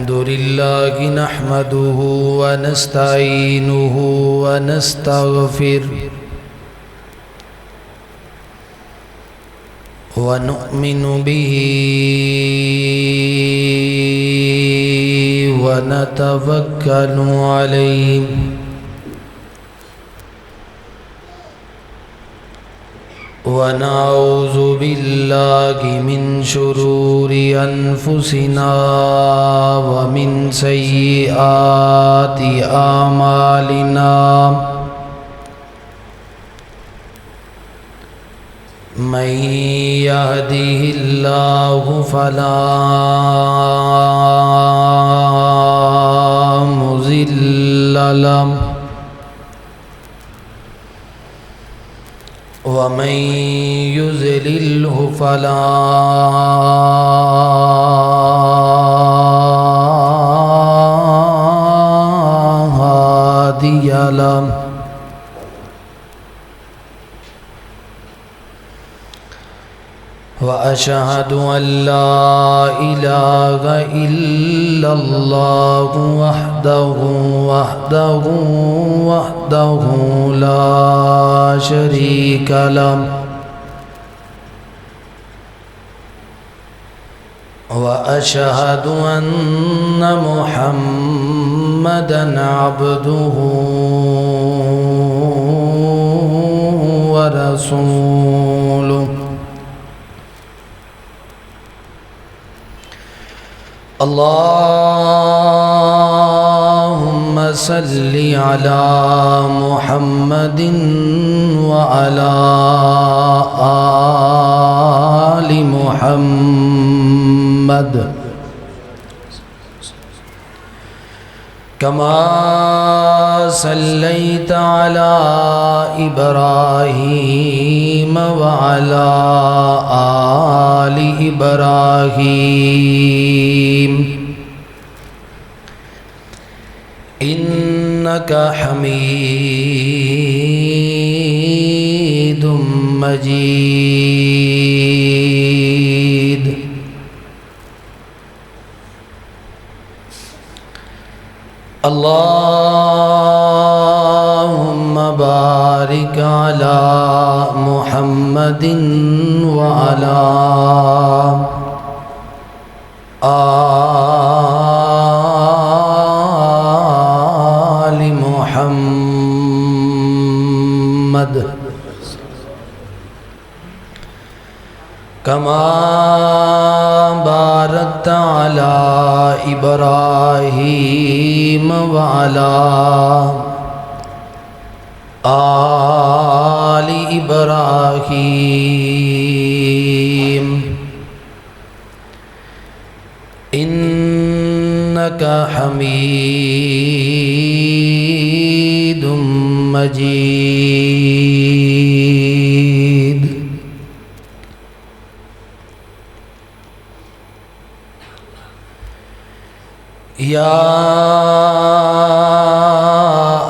الحمد لله نحمده ونستعينه ونستغفره ونؤمن به ونتوكل عليه ونعوذ بالله من شرور أنفسنا ومن سيئات أعمالنا من يهده الله فلا مضل له ومن يضلله فلا هادي له وأشهد أن لا إله إلا الله وحده لا شريك له وأشهد أن محمدًا عبده ورسوله اللهم صل على محمد وعلى آل محمد كما صليت على إبراهيم وعلى آل إبراهيم إنك حميد مجيد اللهم بارك على محمد وعلى آل محمد كما باركت على إبراهيم وعلى آل إبراهيم إنك حميد مجيد يا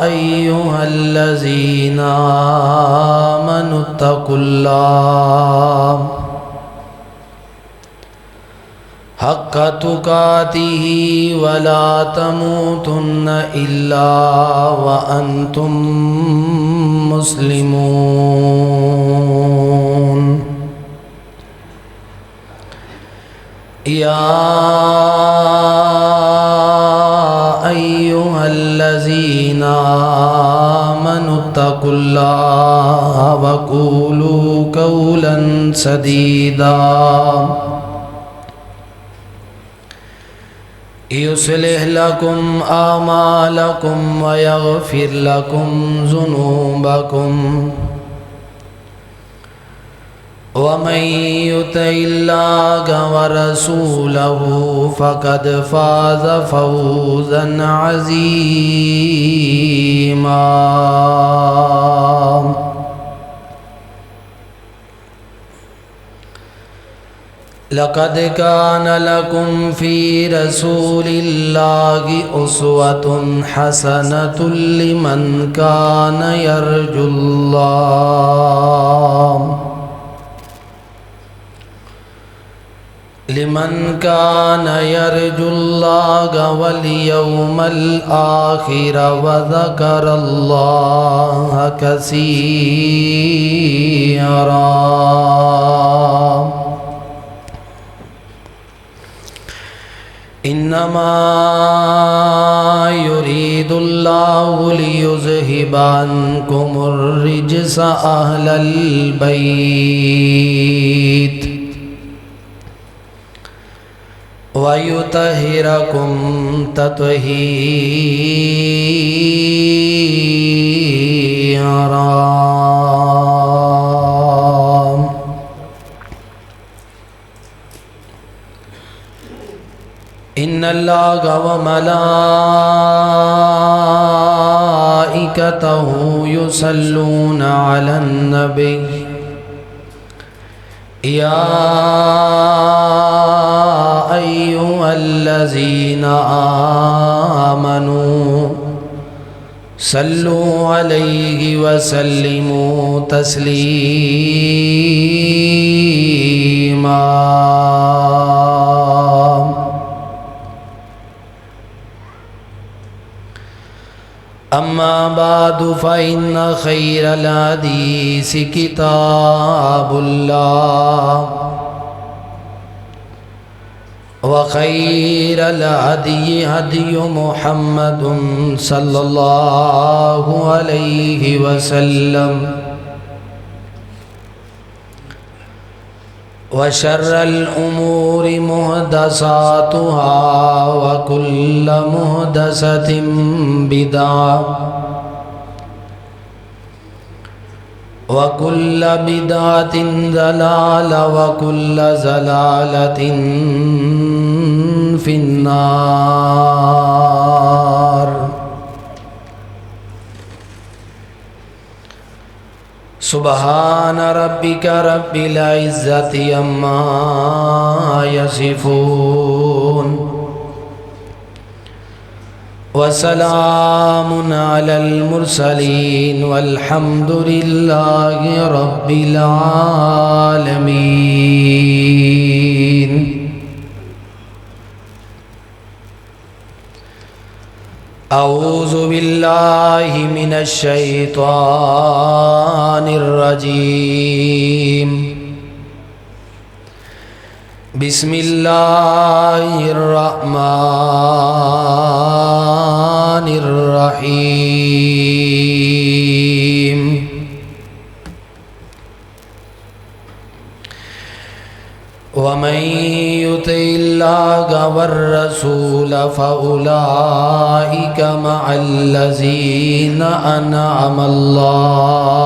أيها الذين آمنوا اتقوا الله حق تقاته ولا تموتن إلا وأنتم مسلمون يا أيها الذين آمنوا اتقوا الله وقولوا قولا سديدا يصلح لكم أعمالكم ويغفر لكم ذنوبكم ومن يطع الله ورسوله فقد فاز فوزا عظيما لقد كان لكم في رسول الله أسوة حسنة لمن كان يرجو الله لمن كان يرجو الله واليوم الآخر وذكر الله كثيرا إنما يريد الله ليذهب عنكم الرجس أهل البيت وَيُطَهِّرَكُمْ تَطْهِيرًا إِنَّ اللَّهَ وَمَلَائِكَتَهُ يُصَلُّونَ عَلَى النَّبِيِّ يَا أيها الذين آمنوا صلوا عليه وسلموا تسليما أما بعد فإن خير الحديث كتاب الله وخير الهدي هدي محمد صلى الله عليه وسلم وشر الأمور محدثاتها وكل محدثة بدعة وكل بدعة ضلالة وكل ضلالة في النار سبحان ربك رب العزة عما يصفون وسلام على المرسلين والحمد لله رب العالمين أعوذ بالله من الشيطان الرجيم بسم الله الرحمن الرحيم ومن يطع الله والرسول فأولئك مع الذين أنعم الله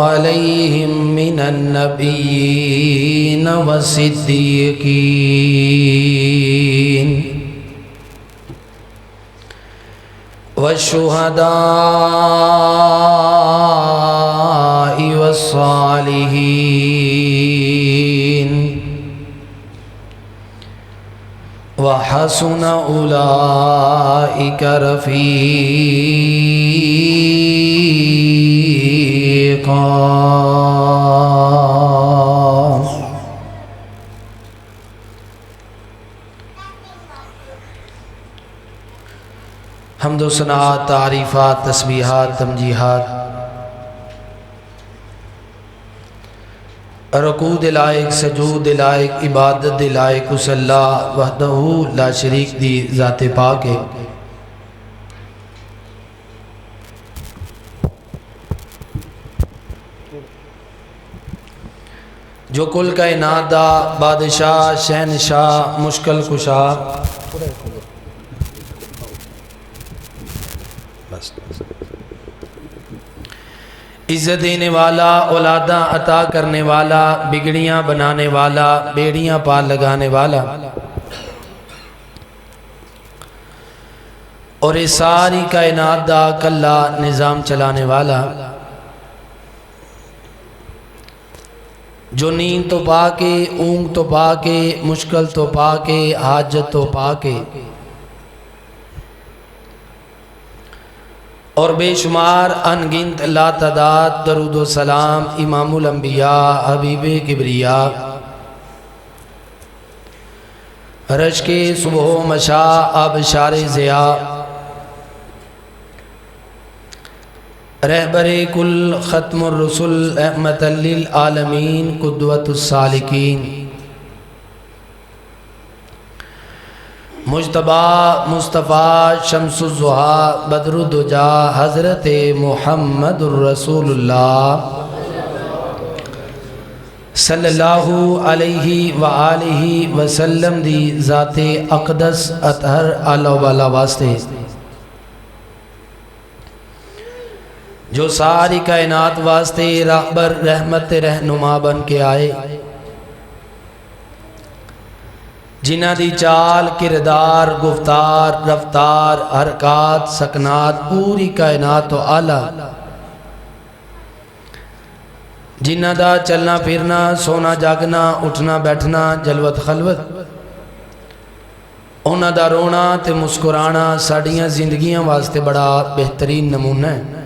عليهم من النبيين والصديقين والشهداء والصالحين وحسن أولئك رفيقا حمد و ثناء تعریفات تسبیحات تمجیحات رکوع دلائق سجود دلائق عبادت دلائق اس اللہ وحدہ لا شریک دی ذات پاک ہے جو کل کائنات دا بادشاہ شہنشاہ مشکل کشا عزت دینے والا اولاداں عطا کرنے والا بگڑیاں بنانے والا بیڑیاں پار لگانے والا اور اس ساری کائنات دا کلا نظام چلانے والا جو نیند تو پا کے اونگ تو پا کے مشکل تو پا کے حاجت تو پا کے اور بے شمار انگنت لا تعداد درود و سلام امام الانبیاء حبیب کبریا رش کے صبح و مشاء آبشار ضیاء رہبر کل ختم الرسل رحمت للعالمین قدوۃ السالکین مجتبی مصطفیٰ شمس الضحیٰ بدر الدجا حضرت محمد الرسول اللہ صلی اللہ علیہ وآلہ وسلم دی ذات اقدس اطہر اعلی والا واسطے جو ساری کائنات واسطے رہبر رحمت رہنما بن کے آئے، جنہ دی چال کردار گفتار رفتار حرکات سکنات پوری کائنات و آلہ، جنہ دا چلنا پھرنا سونا جاگنا اٹھنا بیٹھنا جلوت خلوت، انہاں دا رونا تے مسکرانا ساڑیاں زندگیاں واسطے بڑا بہترین نمونہ ہے۔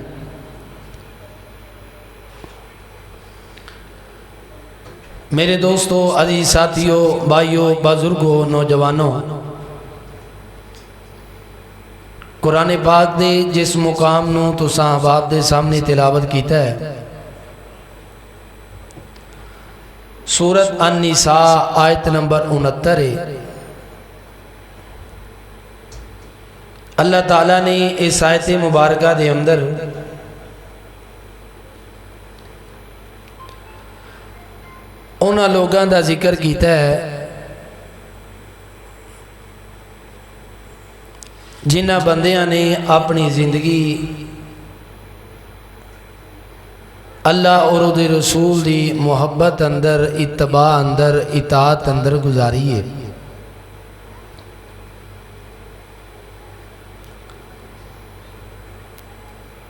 میرے دوستو، عزیز ساتھیوں، بھائیوں، بزرگوں، نوجوانوں، قرآن پاک دے جس مقام نو تساں احباب دے سامنے تلاوت کیتا ہے، سورت النساء آیت نمبر 69 ہے۔ اللہ تعالیٰ نے اس آیت مبارکہ دے اندر انہاں لوگاں دا ذکر کیتا ہے جنہاں بندیاں نے اپنی زندگی اللہ اور دے رسول دی محبت اندر اتباع اندر اطاعت اندر گزاری ہے۔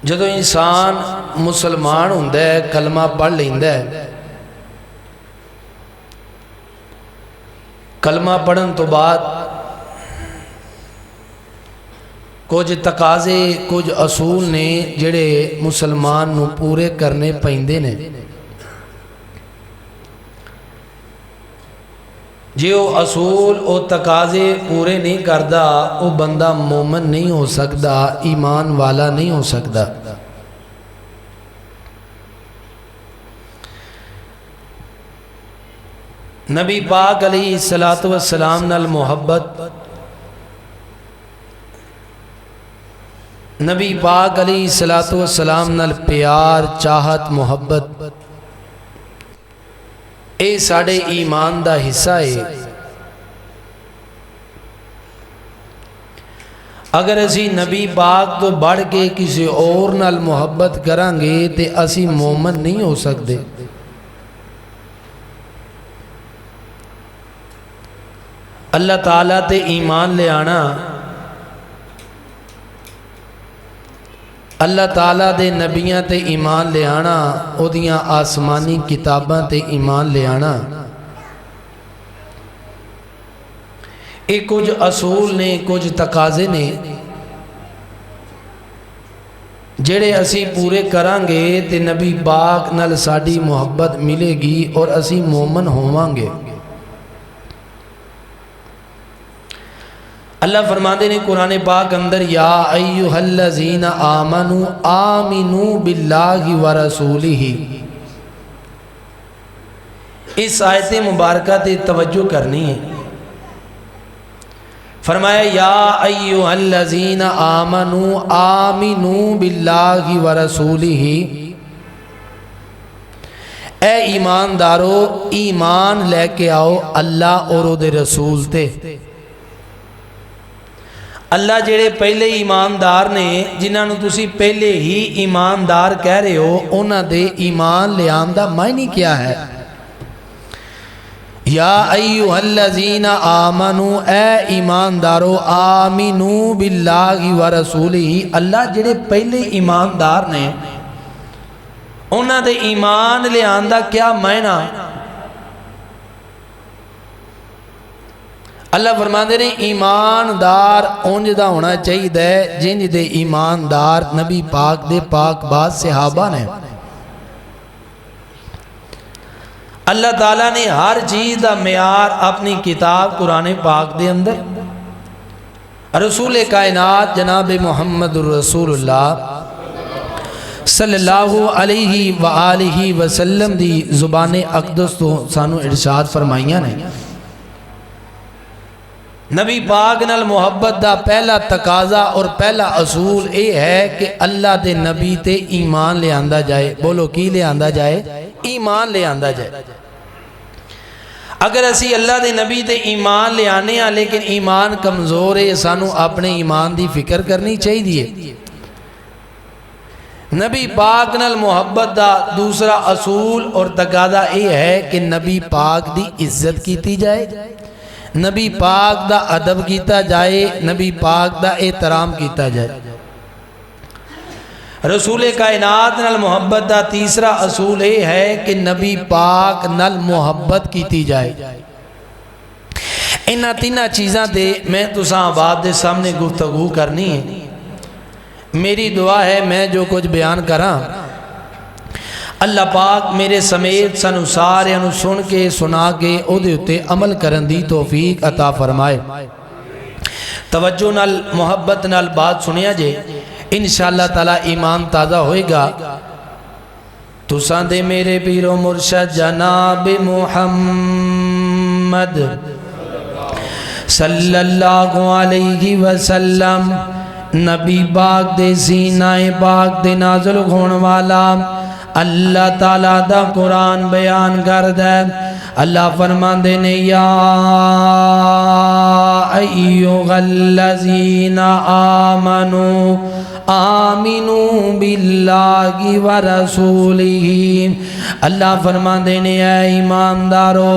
جدو انسان مسلمان ہوندہ ہے کلمہ پڑھ لیندہ ہے، کلمہ پڑھن تو بعد کچھ تقاضے کچھ اصول نے جڑے مسلمان نو پورے کرنے پہندے نے، جے وہ اصول او تقاضے پورے نہیں کردہ وہ بندہ مومن نہیں ہو سکتا، ایمان والا نہیں ہو سکتا۔ نبی پاک علیہ السلام نال محبت، نبی پاک علیہ السلام نال پیار چاہت محبت، اے ساڑے ایمان دا حصہ ہے۔ اگر اسی نبی پاک تو بڑھ کے کسی اور نال محبت کرانگے تے اسی مومن نہیں ہو سکتے۔ اللہ تعالیٰ تے ایمان لے آنا، اللہ تعالیٰ دے نبیاں تے ایمان لے آنا، او دیاں آسمانی کتاباں تے ایمان لے آنا، ایک کچھ اصول نے کچھ تقاضے نے جڑے اسی پورے کرانگے تے نبی پاک نال ساڑی محبت ملے گی اور اسی مومن ہووانگے۔ اللہ فرماندے نے قرآن پاک اندر یا ایہا الذین آمنوا آمنوا باللہ ورسولہ، اس آیت مبارکہ تے توجہ کرنی ہے۔ فرمایا یا ایہا الذین آمنوا آمنوا باللہ ورسولہ، اے ایماندارو ایمان لے کے آؤ اللہ اور دے رسول تے۔ اللہ جڑے پہلے ایماندار نے جنہاں نو تسی پہلے ہی ایماندار کہہ رہے ہو، انہاں دے ایمان لے آمدہ معنی کیا ہے؟ یا ایہا الذین آمنوا، اے ایماندارو آمنوا باللہ ورسولہ، اللہ جڑے پہلے ایماندار نے انہاں دے ایمان لے آمدہ کیا معنی؟ اللہ فرماندے نے ایماندار اونج دا ہونا چاہیے جنج دے ایماندار نبی پاک دے پاک باز صحابہ نے۔ اللہ تعالیٰ نے ہر چیز دا معیار اپنی کتاب قرآن پاک دے اندر، رسول کائنات جناب محمد الرسول اللہ صلی اللہ علیہ وآلہ وسلم دی زبان اقدس تو سانو ارشاد فرمائیاں نے۔ نبی پاک نال محبت دا پہلا تقاضا اور پہلا اصول اے ہے کہ اللہ دے نبی تے ایمان لے آندہ جائے۔ بولو کی لے آندہ جائے؟ ایمان لے آندہ جائے۔ اگر اسی اللہ دے نبی تے ایمان لے آنے ہیں لیکن ایمان کمزور ہے، سانو اپنے ایمان دی فکر کرنی چاہیے۔ نبی پاک نال محبت دا دوسرا اصول اور تقاضا یہ ہے کہ نبی پاک دی عزت کیتی جائے، نبی پاک دا ادب کیتا جائے، نبی پاک دا احترام کیتا جائے۔ رسول کائنات نال محبت دا تیسرا اصول یہ ہے کہ نبی پاک نال محبت کیتی جائے۔ انہا تینہ چیزاں دے میں تساں آباد دے سامنے گفتگو کرنی ہے۔ میری دعا ہے میں جو کچھ بیان کراں اللہ پاک میرے سمیت سنو سارے انو سن کے سنا کے او دے اتے عمل کرن دی توفیق عطا فرمائے۔ توجہ نال محبت نال بات سنیا جے، انشاءاللہ تعالی ایمان تازہ ہوئے گا۔ تو ساندے میرے پیر و مرشد جناب محمد صلی اللہ علیہ وسلم، نبی پاک دے سینہ پاک دے نازل ہون والا اللہ تعالیٰ دا قرآن بیان کر دے۔ اللہ فرماندے نے یا ایھا الذین آمنوا آمنوا باللہ ورسولہ، اللہ فرماندے نے اے ایماندارو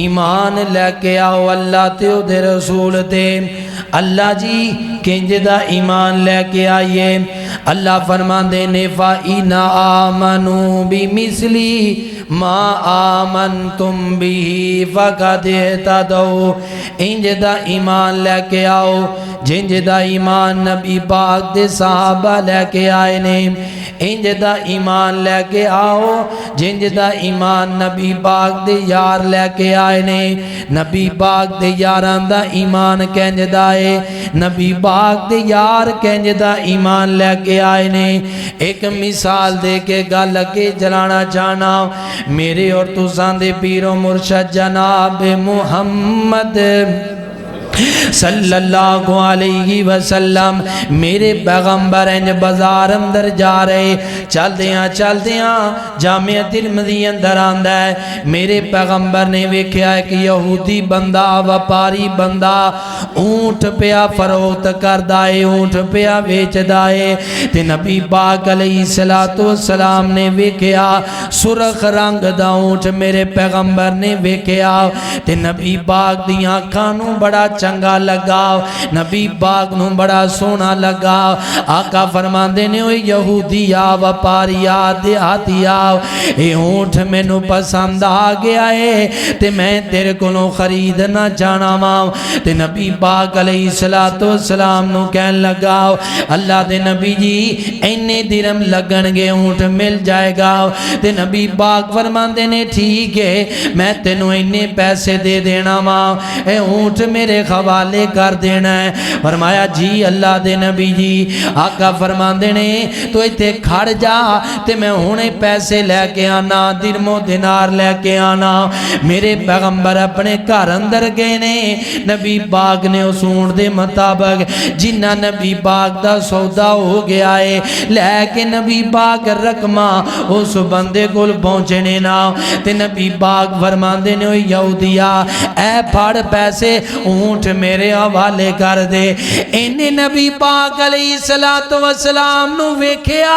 ایمان لے کے آؤ اللہ تے او دے رسول تے۔ اللہ جی کنج دا ایمان لے کے آئیے، اللہ فرماندے نے فَإِنَ آمَنُوا بِمِثْلِ مَا آمَنْتُمْ بِهِ فَقَدْ اهْتَدَوْا، انج دا ایمان لے کے آؤ جنج دا ایمان نبی پاک دے صحابہ لے کے آئے نے، انج دا ایمان لے کے آؤ جنج دا ایمان نبی پاک دے یار لے کے آئے نے۔ نبی پاک دے یاران دا ایمان کنج دا ہے، نبی پاک دے یار کنج دا ایمان لے کے آئے نے۔ ایک مثال دے کے گل لگے جلانا چاہنا، میرے اور تساں دے پیر و مرشد جناب محمد صلی اللہ علیہ وسلم میرے پیغمبر انج بازار اندر جا رہے، چل دیاں جامعہ ترمذی اندر آندہ ہے، میرے پیغمبر نے ویکھیا ہے کہ یہودی بندہ وپاری بندہ اونٹ پیا فروخت کردہ ہے، اونٹ پیا ویچ دائے، تے نبی پاک علیہ السلام نے ویکھیا سرخ رنگ دا اونٹ میرے پیغمبر نے ویکھیا، تے نبی پاک دیاں کھانوں بڑا چنگا لگا، نبی پاک نو بڑا سونا لگا۔ آقا فرماندے نے اوہ یہودیا وپاریا دیہاتیا، اے اونٹ میں نو پسند آ گیا ہے تے میں تیرے کولوں خریدنا چاہنا ماں، تے نبی پاک علیہ السلام نو کہن لگا اللہ دے نبی جی اینے درم لگن گے اونٹ مل جائے گا، تے نبی پاک فرماندے نے ٹھیک ہے میں تینوں اینے پیسے دے دینا ماں، اے اونٹ میرے حوالے کر دینا ہے۔ فرمایا جی اللہ دے نبی جی، آقا فرماندے نے تو ایتھے کھڑ جا تے میں ہونے پیسے لے کے آنا، درم و دینار لے کے آنا۔ میرے پیغمبر اپنے گھر اندر گئے نے، نبی پاک نے اس اونٹ دے مطابق جنہ نبی پاک دا سودا ہو گیا ہے لے کے نبی پاک رقمہ اس بندے کول پہنچنے نا، تے نبی پاک فرماندے نے یہودیا اے پھڑ پیسے اونٹ اونٹ میرے حوالے کر دے انہیں نبی پاک علیہ السلام نو ویکھیا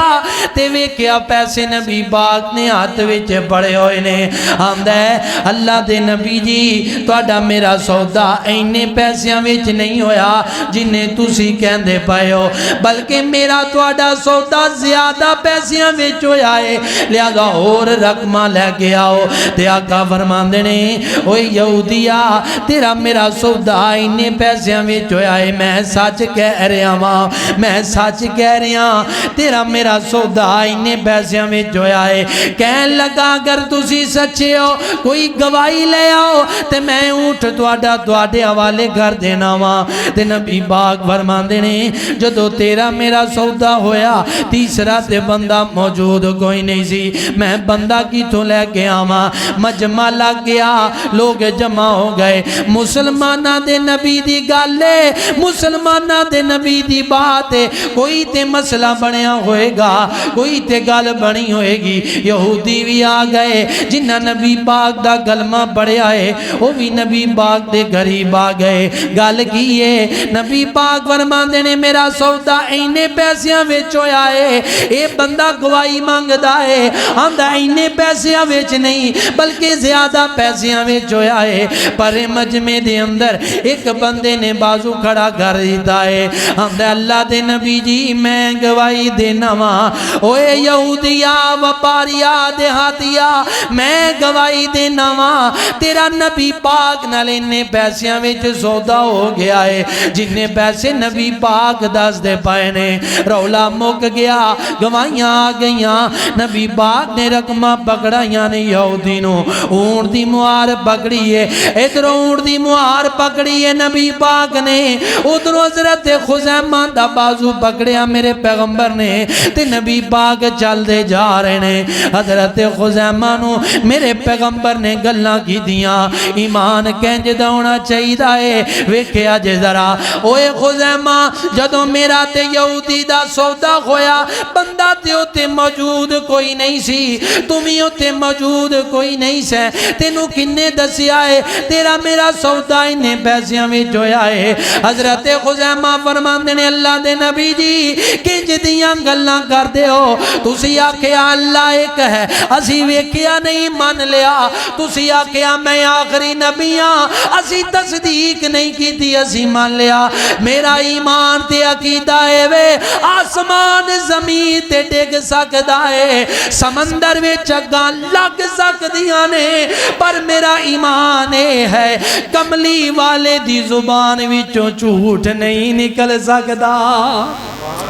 تے ویکھیا پیسے نبی پاک نے ہاتھ وچ پڑے ہوئے نے آمدہ ہے اللہ دے نبی جی توڑا میرا سودا اینے پیسیاں وچ نہیں ہویا جنہیں تُسی کہندے پائے ہو بلکہ میرا توڑا سودا زیادہ پیسیاں وچ ہویا ہے لہذا اور رقمہ لے کے آؤ تے آقا فرماندے نے اوہ یہودیا تیرا میرا سودا اینے پیسیاں وچ ہویا ہے میں سچ کہہ رہا ماں میں سچ کہہ رہا تیرا میرا سودا اینے پیسیاں وچ ہویا ہے کہن لگا اگر تسی سچے ہو کوئی گواہی لے آؤ تے میں اونٹ تواڈے حوالے کر دینا ماں تے نبی پاک فرماندے نے جدو تیرا میرا سودا ہویا تیسرا تے بندہ موجود کوئی نہیں سی میں بندہ کی تو لے کے آما مجمع لگ گیا لوگ جمع ہو گئے مسلمانہ دے نبی دی گالے مسلمانہ دے نبی دی بات ہے کوئی تے مسئلہ بنیا ہوئے گا کوئی تے گال بنی ہوئے گی یہودی بھی آ گئے جنہ نبی پاک دا کلمہ پڑھیا ہے وہ بھی نبی پاک دے غریب آ گئے گال کیے نبی پاک فرماندے نے میرا سودا اینے پیسیاں وچ ہویا ہے اے بندہ گواہی مانگدا ہے آندا اینے پیسیاں وچ نہیں بلکہ زیادہ پیسیاں وچ ہویا ہے پر مجمع دے اندر ایک بندے نے بازو کھڑا کر دیتا ہے آندا اللہ دے نبی جی میں گواہی دینا ماں اوے یہودیا وپاریا دیہاتیا میں گواہی دینا ماں تیرا نبی پاک نال انہیں پیسیاں وچ سودا ہو گیا ہے جنہیں پیسے نبی پاک دس دے پائے نے رولا مک گیا گواہیاں آ گئیاں نبی پاک نے رقمہ پکڑائیاں نے یہودی نو اونٹ دی مہار پکڑی ہے ادھر اونٹ دی مہار پکڑی ہے نبی پاک نے ادھر حضرت خزیمہ دا بازو پکڑیا میرے پیغمبر نے تے نبی پاک چل دے جا رہے نے حضرت خزیمہ نو میرے پیغمبر نے گلنا کی دیاں ایمان کینج دونا چاہی دائے ویکھیا جے ذرا اوے خزیمہ جدو میرا تے یہودی دا سودا ہویا بندہ تے ہوتے موجود کوئی نہیں سی تمہیں ہوتے موجود کوئی نہیں سے تینو کنے دسی آئے تیرا میرا سودا انہیں پیسیاں میں جویا ہے حضرت خزیمہ فرماندے نے اللہ دے نبی جی کنج دیاں گلنا کر دے ہو تسی آکھیا اللہ ایک ہے اسی ویکھیا نہیں مان لیا تسی آکھیا میں آخری نبیاں اسی تصدیق نہیں کی تھی اسی مان لیا میرا ایمان تے عقیدہ ہے وے آسمان زمین تے ڈگ سکدا ہے سمندر میں چگاں لگ سکدیاں نے پر میرا ایمان ہے کملی والے دی زبان وچوں جھوٹ نہیں نکل سکدا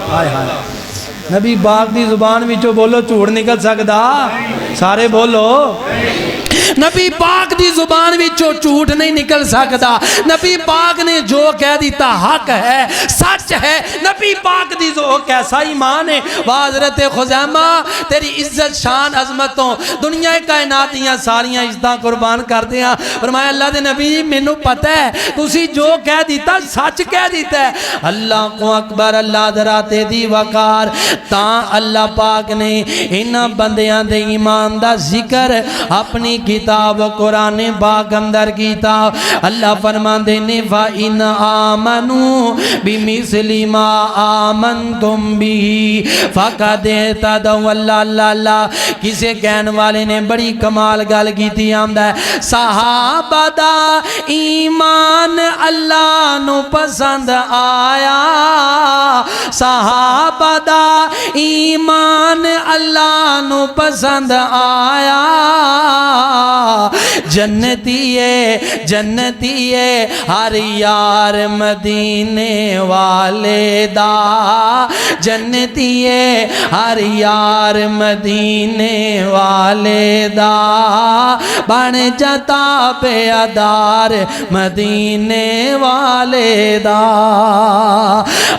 ہائے ہائے نبی پاک دی زبان وچوں بولو جھوٹ نکل سکدا سارے بولو نبی پاک دی زبان وچوں جھوٹ نہیں نکل سکتا نبی پاک نے جو کہہ دیتا حق ہے سچ ہے نبی پاک دی جو کیسا ایمان ہے حضرت خزیمہ تیری عزت شان عظمتوں دنیا کائناتیاں ساریاں عزتاں قربان کر دیا فرمایا اللہ دے نبی جی میں نو پتہ ہے تسی جو کہہ دیتا سچ کہہ دیتا ہے اللہ کو اکبر اللہ دراتے دی وقار تاں اللہ پاک نے انہاں بندیاں دے ایمان دا ذکر اپنی کتاب قرآن پاک اندر کتاب اللہ فرماندے نے فَإِنْ آمَنُوا بِمِثْلِ مَا آمَنْتُمْ بِهِ فَقَدْ اهْتَدَوْا اللہ کسے کہن والے نے بڑی کمال گل کی تھی آمدہ ہے صحابہ دا ایمان اللہ نو پسند آیا صحابہ دا ایمان اللہ نو پسند آیا جنتی ہے ہر یار مدینے والے دا جنتی ہے ہر یار مدینے والے دا بن جاتا پیادار مدینے والے دا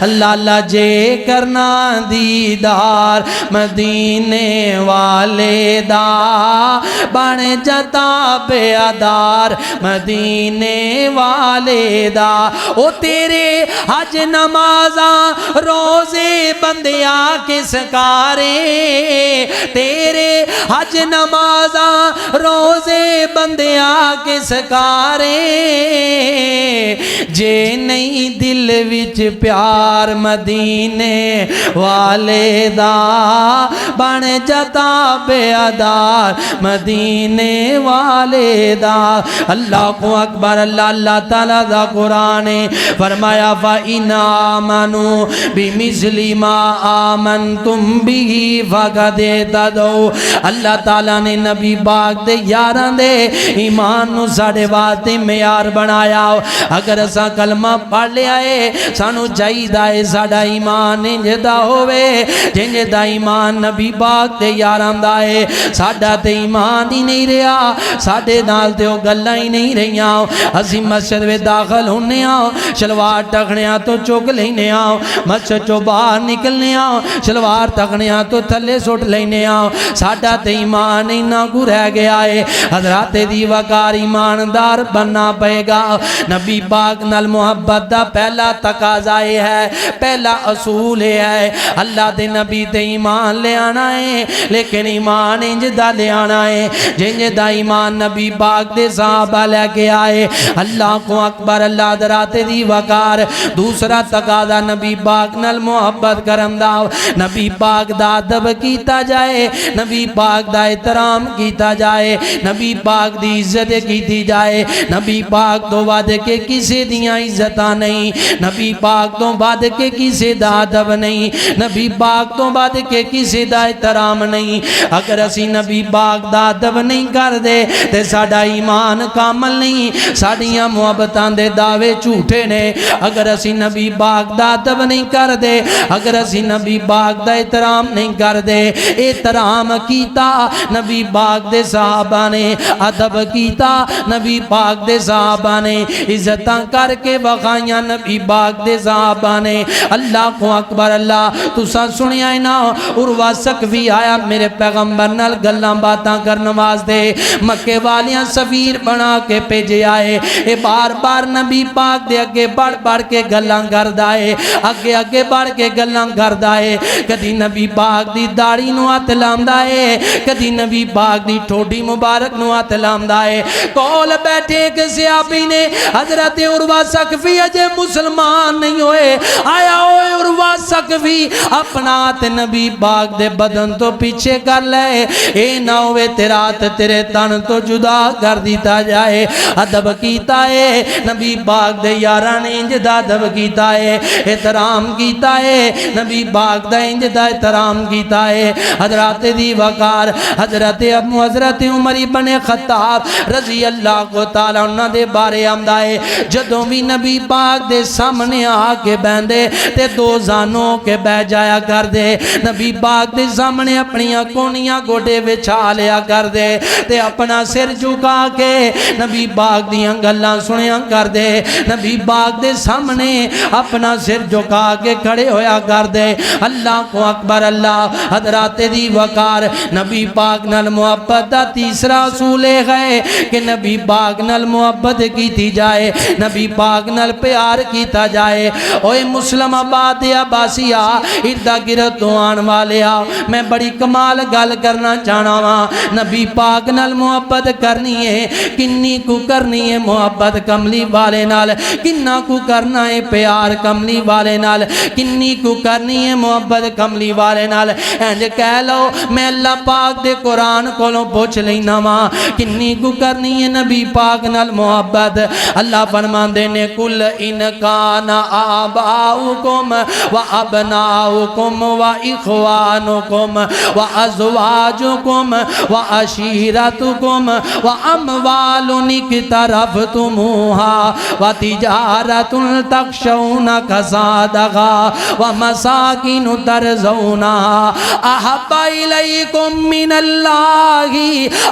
اللہ اللہ جے کرنا دیدار مدینے والے دا بن جاتا بے بیادار مدینے والے دا او تیرے حج نمازاں روزے بندیا کس کارے تیرے حج نمازاں روزے بندیا کس کارے جے نہیں دل وچ پیار مدینے والے دا بن جتا بیادار مدینے والے دا اللہ کو اکبر اللہ تعالیٰ دا قرآن فرمایا فَإِنْ آمَنُوا بِمِثْلِ مَا آمَنْتُمْ بِهِ فَقَدْ اهْتَدَوْا اللہ تعالیٰ نے نبی پاک دے یاراں دے ایمان نو ساڑے واسطے معیار بنایا اگر اساں کلمہ پڑھ لیا ہے سانو چاہیدا ہے ساڈا ایمان انج دا ہووے جنج دا ایمان نبی پاک دے یاراں دا ہے ساڈا تے ایمان ہی نہیں رہا ساڈے نال تے او گلاں ہی نہیں رہیاں اسی مسجد وچ داخل ہونے ہاں شلوار ٹکھنیاں تو چک لینے ہاں مسجد چوں باہر نکلنے ہاں شلوار ٹکھنیاں تو تھلے سٹ لینے ہاں ساڈا تے ایمان انہاں کو رہ گیا ہے حضرات دی وقار ایماندار بننا پئے گا نبی پاک نال محبت دا پہلا تقاضا ہے پہلا اصول ہے اللہ دے نبی تے ایمان لے آنا ہے لیکن ایمان انج دا لے آنا ہے جنج دا ایمان نبی پاک دے صحابہ لے کے آئے اللہ کو اکبر اللہ درات دی وقار دوسرا تقاضا نبی پاک نال محبت کرن دا نبی پاک دا ادب کیتا جائے نبی پاک دا احترام کیتا جائے نبی پاک دی عزت کیتی جائے نبی پاک تو بعد کے کسی دیاں عزتاں نہیں نبی پاک تو بعد کے کسی دا ادب نہیں نبی پاک تو بعد کے کسی دا احترام نہیں اگر اسی نبی پاک دا ادب نہیں کر دے تے ساڈا ایمان کامل نہیں ساڈیاں محبتاں دے دعوے جھوٹے نے اگر اسی نبی پاک دا ادب نہیں کر دے اگر اسی نبی پاک دا احترام نہیں کر دے احترام کیتا نبی پاک دے صحابہ نے ادب کیتا نبی پاک دے صحابہ نے عزتاں کر کے بخائیاں نبی پاک دے صحابہ نے اللہ کو اکبر اللہ تسا سنیا ہے نا عروہ ثقفی آیا میرے پیغمبر نال گلاں باتاں کر نواز دے مکے والیاں سفیر بنا کے پیجے آئے اے بار بار نبی پاک دے اگے بڑھ کے گلاں کردا ہے اگے بڑھ کے گلاں کردا ہے کدی نبی پاک دی داڑھی نو ہاتھ لامدا ہے کدی نبی پاک دی ٹھوڈی مبارک نو ہاتھ لامدا ہے کول بیٹھے ایک صحابی نے حضرت عروہ ثقفی اجے مسلمان نہیں ہوئے آیا ہوئے عروہ ثقفی اپنا ہاتھ نبی پاک دے بدن تو پیچھے کر لے اے نہ ہوئے تیرا ہاتھ تیرے تن تو جدا کر دیتا جائے ادب کیتا ہے نبی پاک دے یاراں نے انج دا ادب کیتا ہے احترام کیتا ہے نبی پاک دا انج دا احترام کیتا ہے حضرات دی وقار حضرت ابو حضرت عمر ابن خطاب رضی اللہ کو تعالی عنہ دے بارے آمدا ہے جدوں بھی نبی پاک دے سامنے آ کے بیندے تے دو زانوں کے بہ جایا کر دے نبی پاک دے سامنے اپنی کونیاں گوڑے بچھا لیا کر دے تے اپنا سر جھکا کے نبی پاک دیاں گلاں سنیا کر دے نبی پاک دے سامنے اپنا سر جھکا کے کھڑے ہویا کر دے اللہ کو اکبر اللہ حضرات دی وقار نبی پاک نال محبت دا تیسرا اصول ہے کہ نبی پاک نال محبت کیتی جائے نبی پاک نال پیار کیتا جائے اوے مسلم آباد یا باسیا اردا گرد تو آن والے میں بڑی کمال گل کرنا چاہنا وا نبی پاک نال محبت کرنی ہے کنی کو کرنی ہے محبت کملی والے نال کننا کو کرنا ہے پیار کملی والے نال کنی کو کرنی ہے محبت کملی والے نال انج کہہ لو میں اللہ پاک دے قرآن کولوں پوچھ لینا وا کنی کو کرنی ہے نبی پاک نال محبت اللہ فرماندے نے کل ان کان آباؤکم و ابناؤکم و اخوانکم و ازواجکم و عشیرتکم و اموال اقترفتموها و تجارت تخشون کسادها و مساکن ترزونها احب الیکم من اللہ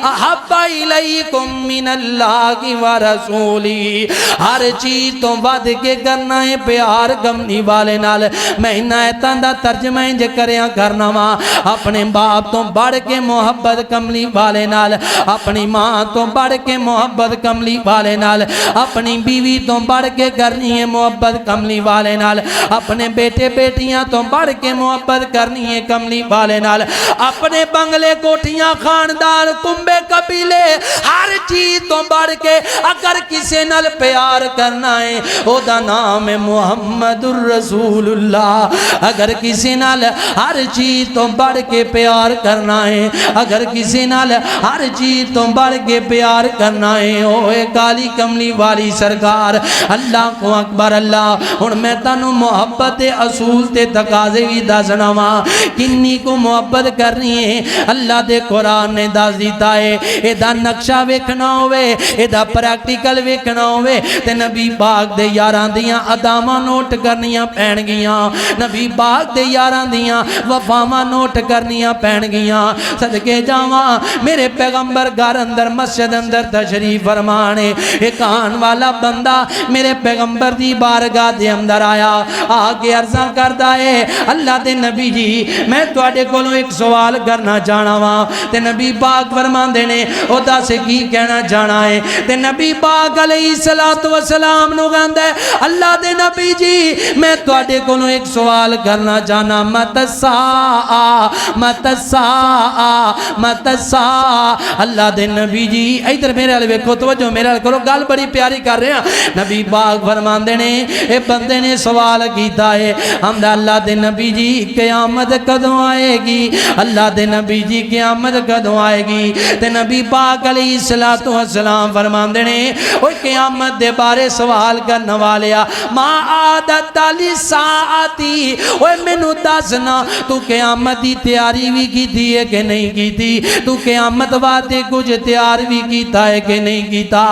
احب الیکم من اللہ و رسولی ہر چیز تو ود کے کرنا ہے پیار کملی والے نال میں انہاں دا ترجمہ انج کریاں کرنا وا اپنے باپ تو بڑھ کے محبت کملی والے نال اپنی ماں ماں تو بڑھ کے محبت کملی والے نال، اپنی بیوی تو بڑھ کے کرنی ہے محبت کملی والے نال، اپنے بیٹے بیٹیاں تو بڑھ کے محبت کرنی ہے کملی والے نال، اپنے بنگلے کوٹھیاں خاندان کنبے قبیلے ہر چیز تو بڑھ کے اگر کسی نال پیار کرنا ہے او دا نام ہے محمد الرسول اللہ۔ اگر کسی نال ہر چیز تو بڑھ کے پیار کرنا ہے، اگر کسی نال ہر چیز تو بڑھ کے پیار کرنا ہے، اوے کالی کملی والی سرکار اللہ کو اکبر اللہ۔ ہن میں تانوں محبت اصول تے تقاضے بھی دسنا وا، کنی کو محبت کرنی ہے اللہ دے قرآن نے دس دیتا ہے۔ اے دا نقشہ ویکھنا ہوئے، اے دا پریکٹیکل ویکھنا ہوئے تے نبی پاک دے یاراں دیاں اداماں نوٹ کرنیاں پین گیاں، نبی پاک دے یاراں دیاں وفاواں نوٹ کرنیاں پین گیاں۔ صدقے جاواں میرے پیغمبر گھر اندر مسجد اندر تشریف فرمانے، ایک آن والا بندہ میرے پیغمبر دی بارگاہ دے اندر آیا، آگے عرضاں کردا ہے اللہ دے نبی جی میں تواڈے کولوں ایک سوال کرنا چاہنا وا، تے نبی پاک فرماندے نے او دس کی کہنا چاہنا ہے، تے نبی پاک علیہ الصلوۃ والسلام نو کہندا ہے اللہ دے نبی جی میں تواڈے کولوں ایک سوال کرنا چاہنا، مت الساعہ مت الساعہ مت الساعہ۔ اللہ دے نبی جی ادھر میرے والے ویکھو، توجہ میرے والے کرو، گل بڑی پیاری کر رہے ہیں۔ نبی پاک فرماندے نے اے بندے نے سوال کیتا ہے ہم اللہ دے نبی جی قیامت کدوں آئے گی، اللہ دے نبی جی قیامت کدوں آئے گی، تے نبی پاک علیہ الصلوۃ والسلام فرماندے نے اوے قیامت دے بارے سوال کرن والیا ما عادت للساعتی، اوے مینوں دسنا تو قیامت دی تیاری بھی کیتی ہے کہ نہیں کیتی، تو قیامت واسطے کچھ تیار بھی کیتا ہے کہ نہیں کیتا۔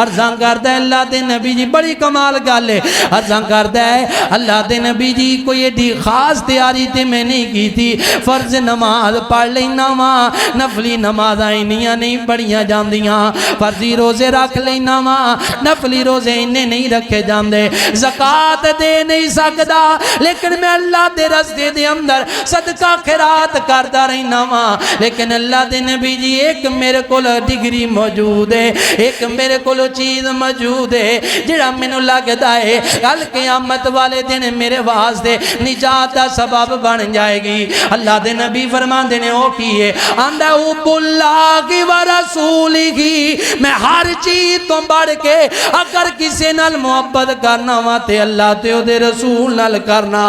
عرضاں کردا ہے اللہ دے نبی جی بڑی کمال گل ہے، عرضاں کردا ہے اللہ دے نبی جی کوئی ایڈی خاص تیاری تے میں نہیں کیتی، فرض نماز پڑھ لینا وا، نفلی نمازاں انیاں نہیں پڑھیاں جاندیاں، فرضی روزے رکھ لینا وا، نفلی روزے انہیں نہیں رکھے جاندے، زکات دے نہیں سکدا لیکن میں اللہ دے راستے دے اندر صدقہ خیرات کردا رہنا وا، لیکن اللہ دے نبی جی ایک میرے کول ڈگری موجود ہے، ایک میرے کول چیز موجود ہے جڑا مینوں لگدا ہے کل قیامت والے دن میرے واسطے نجات دا سبب بن جائے گی۔ اللہ دے نبی فرماندے نے او کی ہے آندا حب اللہ و رسولہ، میں ہر چیز تو بڑھ کے اگر کسی نال محبت کرنا وا تے اللہ تے او دے رسول نال کرنا۔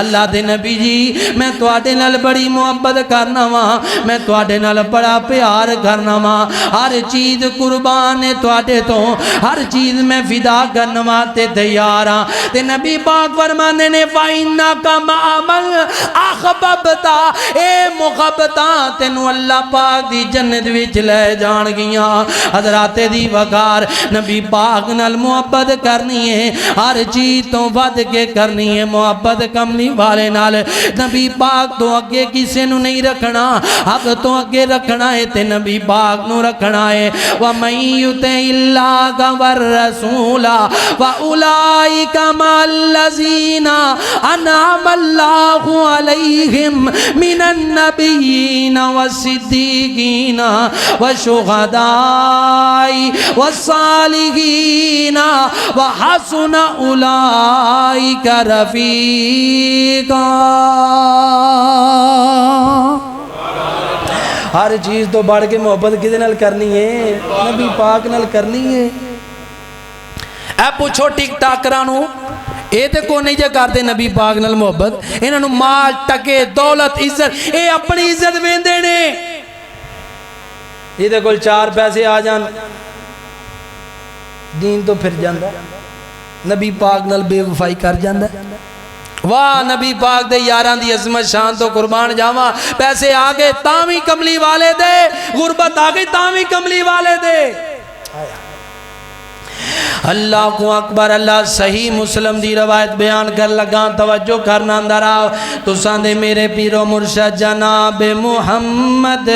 اللہ دے نبی جی میں تواڈے نال بڑی محبت کرنا وا، میں تواڈے نال بڑا پیار کرنا وا، ہر چیز قربان ہے تواڈے تو، ہر چیز میں فدا کرنا وا تے تیار ہاں۔ تے نبی پاک فرماندے نے فَإِنَّكَ مَعَ مَنْ أَحْبَبْتَ، اے محبتاں تینوں اللہ پاک دی جنت وچ لے جان گیاں۔ حضرات دی وقار نبی پاک نال محبت کرنی ہے، ہر چیز تو ود کے کرنی ہے محبت کملی والے نال، نبی پاک تو اگے کسے نو نہیں رکھنا، حق تو اگے رکھنا ہے تے نبی پاک نو رکھنا ہے۔ وَمَن يُطِعِ اللَّهَ وَالرَّسُولَ فَأُولَئِكَ مَعَ الَّذِينَ أَنْعَمَ اللَّهُ عَلَيْهِمْ مِنَ النَّبِيِّينَ وَالصِّدِّيقِينَ وَالشُّهَدَاءِ وَالصَّالِحِينَ وَحَسُنَ أُولَئِكَ رَفِيقًا۔ ہر چیز تو بڑھ کے محبت کدے نال کرنی ہے؟ نبی پاک نال کرنی ہے۔ اے پوچھو ٹک ٹاکرانو اے تے کو نہیں جے کرتے نبی پاک نال محبت، انہاں نو مال ٹکے دولت عزت اے اپنی عزت ویندے نے، یہ دے کول چار پیسے آ جان دین تو پھر جاندا، نبی پاک نال بے وفائی کر جاندا۔ واہ نبی پاک دے یاران دی عظمت شان تو قربان جاواں، پیسے آگے تاوی کملی والے دے، غربت آگے تاوی کملی والے دے۔ اللہ کو اکبر۔ اللہ صحیح مسلم دی روایت بیان کر لگا، توجہ کرنا اندر آؤ تساں دے میرے پیرو مرشد جناب محمد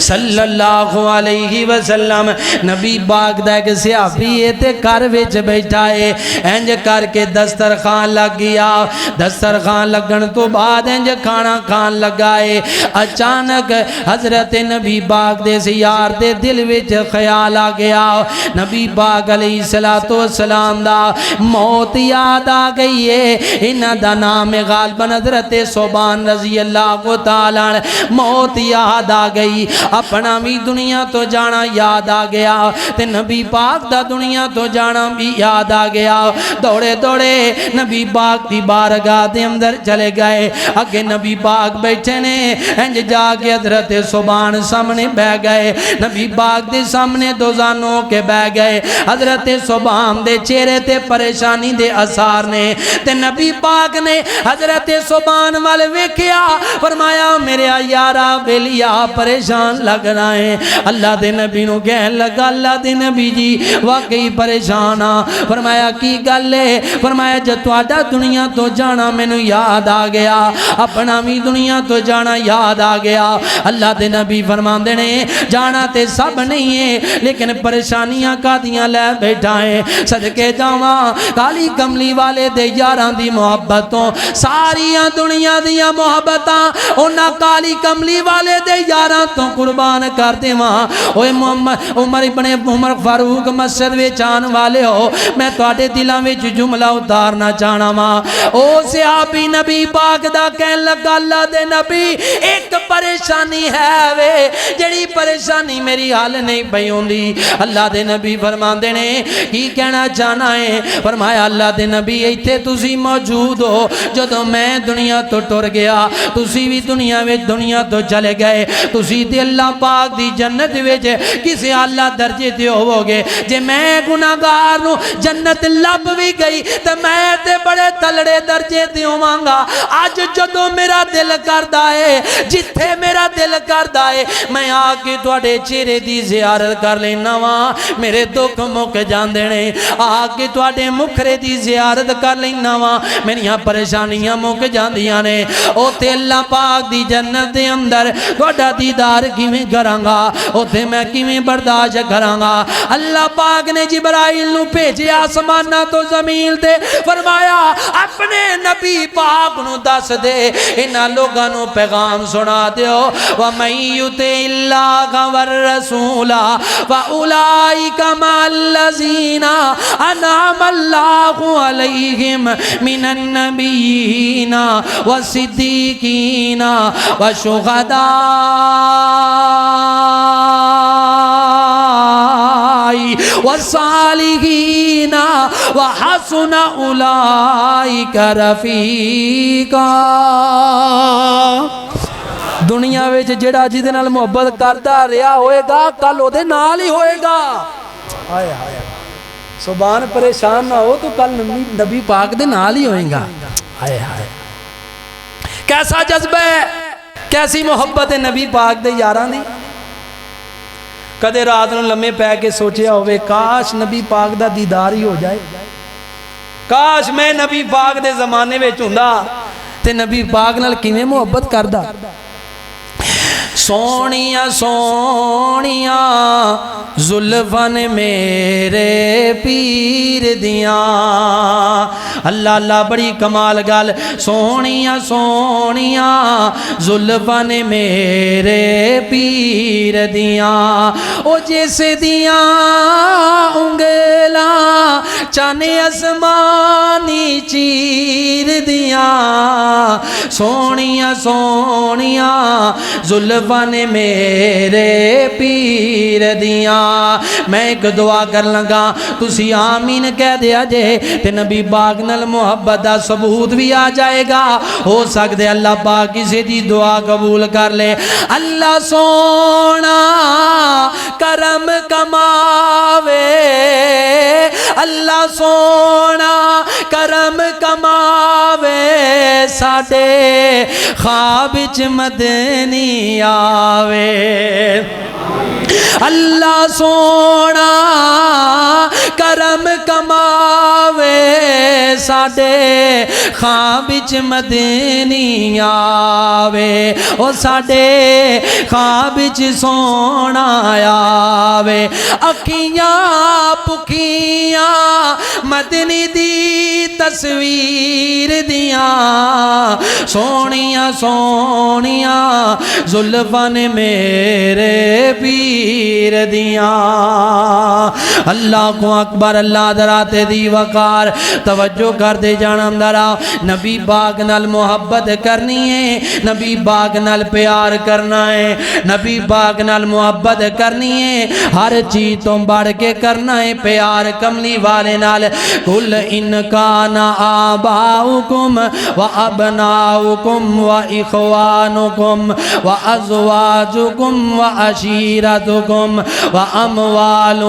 صلی اللہ علیہ وسلم نبی پاک دا ایک صحابی ہے تے گھر وچ بیٹھا ہے انج کر کے دسترخوان لگ گیا دسترخوان لگن تو بعد انج کھانا کھان لگا ہے اچانک حضرت نبی پاک دے یار دے دل وچ خیال آ گیا نبی پاک علیہ السلام دا موت یاد آ گئی ہے انہاں دا نام غالباً حضرت صوبان رضی اللہ تعالیٰ موت یاد آ گئی اپنا بھی دنیا تو جانا یاد آ گیا تے نبی پاک دا دنیا تو جانا بھی یاد آ گیا دوڑے دوڑے نبی پاک دی بارگاہ دے اندر چلے گئے اگے نبی پاک بیٹھے نے انج جا کے حضرت صوبان سامنے بہ گئے نبی پاک دے سامنے دو زانوں کے بہ گئے حضرت صوبان دے چہرے تے پریشانی دے اثار نے تے نبی پاک نے حضرت صوبان والے ویکھیا فرمایا میرے یارا بیلیا پریشان لگ رہا ہے اللہ دے نبی نو کہن لگا اللہ دے نبی جی واقعی پریشان ہاں فرمایا کی گل ہے فرمایا جب تہاڈا دنیا تو جانا مینوں یاد آ گیا اپنا بھی دنیا تو جانا یاد آ گیا اللہ دے نبی فرماندے نے جانا تے سب نہیں ہے لیکن پریشانیاں کادیاں لے بیٹھا ہے صدقے جاواں کالی کملی والے دے یاراں دی محبتوں ساریاں دنیا دیاں محبتاں انہاں کالی کملی والے دے یاراں تو قربان کر دیواں اوے محمد عمر ابن عمر فاروق مسجد وچ آن والے ہو میں تواڈے دلاں وچ جملہ اتارنا چاہنا وا او صحابی نبی پاک دا کہن لگا اللہ دے نبی ایک پریشانی ہے وے جڑی پریشانی میری حل نہیں پئی ہوندی اللہ دے نبی فرماندے نے کی کہنا چاہنا ہے فرمایا اللہ دے نبی ایتھے تسی موجود ہو جدوں میں دنیا تو ٹر گیا تسی بھی دنیا تو چلے گئے تسی تے اللہ پاک دی جنت وچ کسے اعلی درجے تے ہووگے جے میں گناہگار نو جنت لب بھی گئی تے میں تے بڑے تلڑے درجے تے ہوواں گا اج جدوں میرا دل کردا ہے جتھے میرا دل کردا ہے میں آ کے تواڈے چہرے دی زیارت کر لینا وا میرے دکھ مک جاندے نے آ کے تواڈے مکھرے دی زیارت کر لینا وا میریاں پریشانیاں مک جاندیاں نے اوتے اللہ پاک دی جنت دے اندر تواڈا دیدار کیویں کراں گا اوتے میں کیویں برداشت کراں گا اللہ پاک نے جبرائیل نو بھیجیا آسماناں تو زمین تے فرمایا اپنے نبی پاک نو دس دے انہاں لوگاں نو پیغام سنا دیو وَمَن يُطِعِ اللَّهَ وَالرَّسُولَ فَأُولَٰئِكَ مَعَ الَّذِينَ أَنْعَمَ اللَّهُ عَلَيْهِمْ مِنَ النَّبِيِّينَ وَالصِّدِّيقِينَ وَالشُّهَدَاءِ والصالحین وحسن اولئک رفیقا دنیا وچ جڑا جدے نال محبت کردا رہیا ہوئے گا کل او دے نال ہی ہوئے گا ہائے ہائے سبحان پریشان نہ ہو تو کل نبی پاک دے نال ہی ہوئے گا ہائے ہائے کیسا جذبہ ہے کیسی محبت ہے نبی پاک دے یاراں دی کدے رات نو لمے پے کے سوچیا ہوئے کاش نبی پاک دا دیدار ہی ہو جائے کاش میں نبی پاک دے زمانے میں ہوندا تے نبی پاک نال کیویں محبت کردا سونیاں سونیاں زلفن میرے پیر دیاں اللہ اللہ بڑی کمال گل سونیاں سونیاں زلفن میرے پیر دیاں او جیسے دیاں انگلاں چانے اسمانی چیر دیاں سونیاں سونیاں زلفن میرے پیر دیاں میں ایک دعا کر لگا تسی آمین کہہ دیا جے تے نبی پاک نال محبت دا ثبوت بھی آ جائے گا ہو سکتے اللہ پاک کسی دی دعا قبول کر لے اللہ سونا کرم کماوے اللہ سونا کرم کماوے ساڈے خواب وچ مدنی آوے اللہ سونا کرم کماوے ساڈے خواب وچ مدنی آوے او ساڈے خواب وچ سونا آوے اکھیاں پکھیاں مدنی دی تصویر دیاں سونیاں سونیاں زلفاں نے میرے پیر دیاں اللہ کو اکبر اللہ دراتے دی وقار توجہ کر دے جانم درا نبی پاک نال محبت کرنی ہے نبی پاک نال پیار کرنا ہے نبی پاک نال محبت کرنی ہے ہر چیز تو بڑھ کے کرنا ہے پیار کملی والے نال قل ان کان آباؤکم و ابناؤکم و اخوانکم و ازواجکم و عشیرتکم و اموال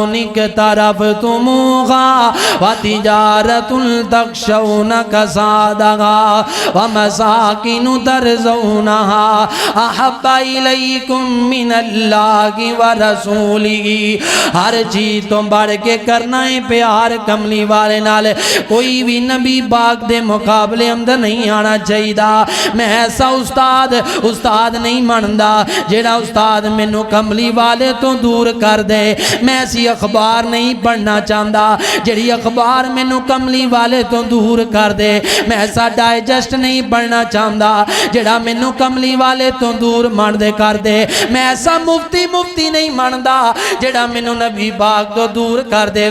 اقترفتموها و تجارت تخشون کسادها و مساکن ترضونها احب الیکم من اللہ و رسولہ ہر چیز تو بڑھ کے کرنا ہے پیار کملی والے نال کوئی بھی نبی پاک دے مقابلے اندر نہیں آنا چاہیے میں ایسا استاد نہیں مندا جیڑا استاد مینوں کملی والے تو دور کر دے میں ایسی اخبار نہیں پڑھنا چاہتا جیڑی اخبار مینوں کملی والے تو دور کر دے میں ایسا ڈائجسٹ نہیں پڑھنا چاہتا جیڑا مینوں کملی والے تو دور مان دے کر دے میں ایسا مفتی نہیں مندا جیڑا مینوں نبی پاک تو دور کر دے